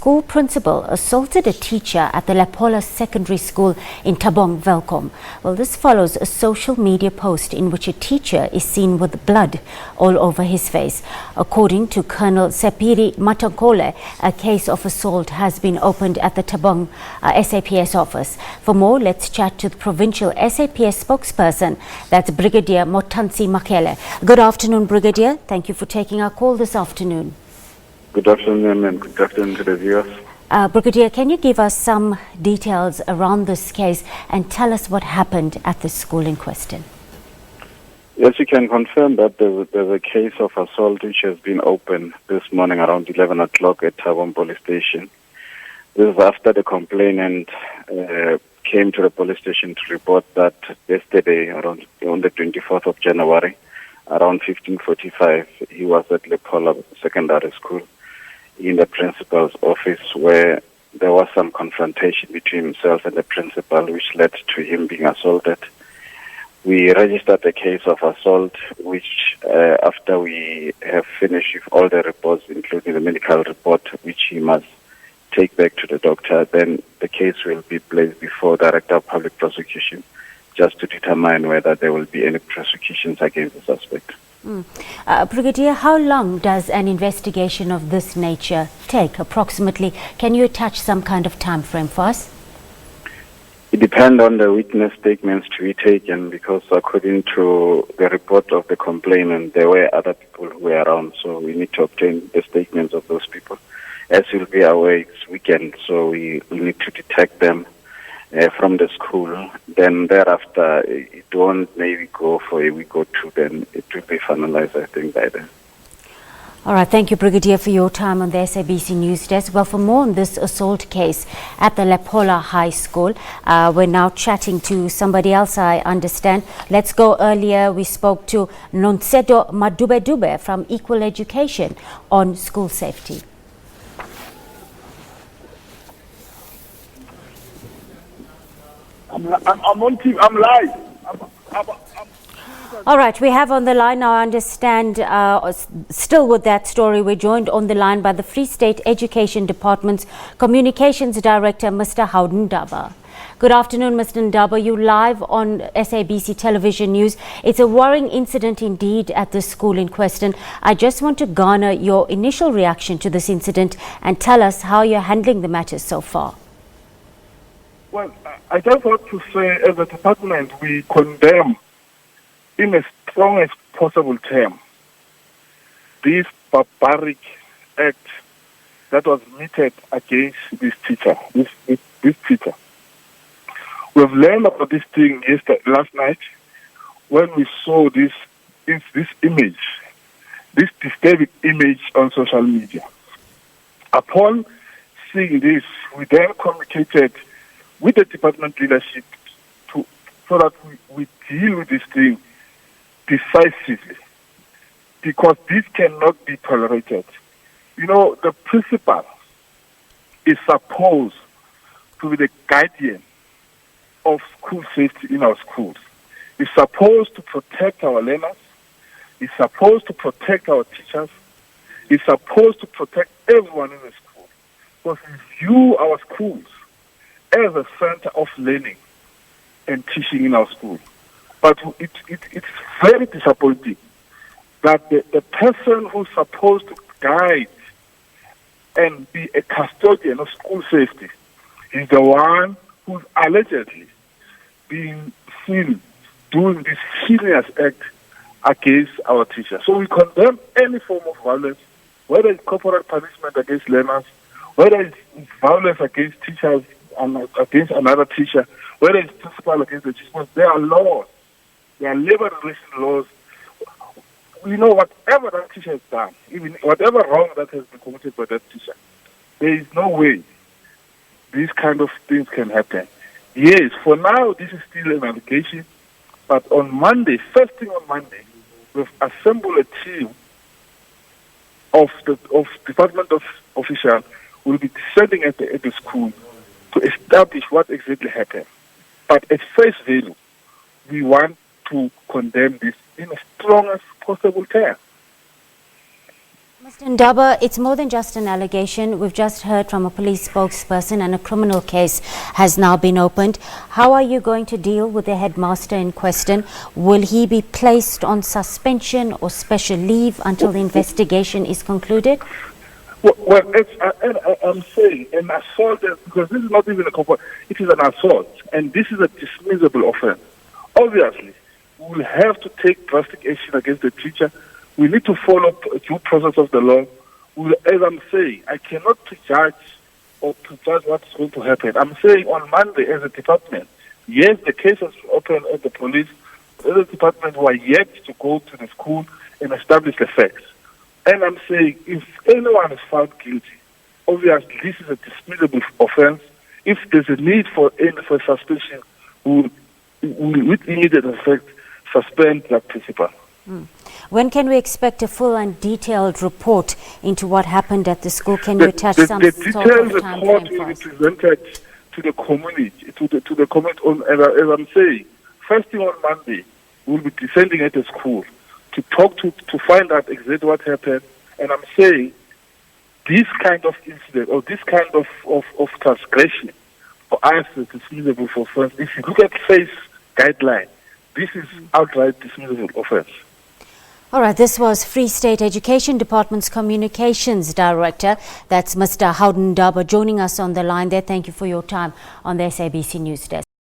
school principal assaulted a teacher at the Lephola Secondary School in Thabong, Welkom. Well, this follows a social media post in which a teacher is seen with blood all over his face. According to Colonel Sepiri Matankole, a case of assault has been opened at the Thabong SAPS office. For more, let's chat to the provincial SAPS spokesperson, that's Brigadier Motansi Makele. Good afternoon, Brigadier. Thank you for taking our call this afternoon. Good afternoon and good afternoon to the viewers. Brigadier, can you give us some details around this case and tell us what happened at the school in question? Yes, we can confirm that there's a case of assault which has been opened this morning around 11 o'clock at Thabong Police Station. This is after the complainant came to the police station to report that yesterday, on the 24th of January, around 15:45, he was at Lephola Secondary School in the principal's office where there was some confrontation between himself and the principal, which led to him being assaulted. We registered a case of assault, which after we have finished with all the reports, including the medical report, which he must take back to the doctor, then the case will be placed before the Director of Public Prosecution just to determine whether there will be any prosecutions against the suspect. Brigadier, how long does an investigation of this nature take approximately? Can you attach some kind of time frame for us? It depends on the witness statements to be taken, because according to the report of the complainant, there were other people who were around, so we need to obtain the statements of those people. As you'll be aware, it's weekend, so we need to detect them from the school. Then thereafter, it won't maybe go for a week or two, then it will be finalized, I think, by then. All right, thank you, Brigadier, for your time on the SABC News Desk. Well, for more on this assault case at the Lephola High School, we're now chatting to somebody else, I understand. Let's go earlier. We spoke to Nonsedo Madube from Equal Education on school safety. I'm on TV. I'm live. All right, we have on the line now, I understand, still with that story, we're joined on the line by the Free State Education Department's Communications Director, Mr. Howden Ndaba. Good afternoon, Mr. Ndaba. You live on SABC Television News. It's a worrying incident indeed at the school in question. I just want to garner your initial reaction to this incident and tell us how you're handling the matter so far. Well, I just want to say, as a department, we condemn in the strongest possible term this barbaric act that was meted against this teacher. This teacher. We've learned about this thing last night when we saw this image, this disturbing image on social media. Upon seeing this, we then communicated with the department leadership so that we deal with this thing decisively, because this cannot be tolerated. You know, the principal is supposed to be the guardian of school safety in our schools. He's supposed to protect our learners. He's supposed to protect our teachers. He's supposed to protect everyone in the school, because we view our schools as a center of learning and teaching in our school. But it's very disappointing that the person who's supposed to guide and be a custodian of school safety is the one who's allegedly being seen doing this heinous act against our teachers. So we condemn any form of violence, whether it's corporal punishment against learners, whether it's violence against teachers and against another teacher, whether it's principal against the teacher. There are laws. There are labor relation laws. We know whatever that teacher has done, even whatever wrong that has been committed by that teacher, there is no way these kind of things can happen. Yes, for now, this is still an allegation, but on Monday, first thing on Monday, we've assembled a team of department officials who will be descending at the school to establish what exactly happened. But at face value, we want to condemn this in the strongest possible terms. Mr. Ndaba, it's more than just an allegation. We've just heard from a police spokesperson and a criminal case has now been opened. How are you going to deal with the headmaster in question? Will he be placed on suspension or special leave until the investigation is concluded? Well, I'm saying an assault, because this is not even a complaint, it is an assault, and this is a dismissible offense. Obviously, we will have to take drastic action against the teacher. We need to follow due process of the law. As I'm saying, I cannot prejudge what's going to happen. I'm saying on Monday, as a department, yes, the case has opened at the police. As a department, we are yet to go to the school and establish the facts. And I'm saying, if anyone is found guilty, obviously this is a dismissible offense. If there's a need for suspension, we will, with immediate effect, suspend that principal. When can we expect a full and detailed report into what happened at the school? Can you attach some the sort detailed of time report frame will for be us? presented to the community, to the comment on, as I'm saying, first thing on Monday, we'll be descending at the school to talk to find out exactly what happened. And I'm saying this kind of incident or this kind of transgression for us is dismissible for offense. If you look at FACE guideline, this is outright dismissible offense. All right, this was Free State Education Department's Communications Director. That's Mr. Howden Ndaba joining us on the line there. Thank you for your time on the SABC News Desk.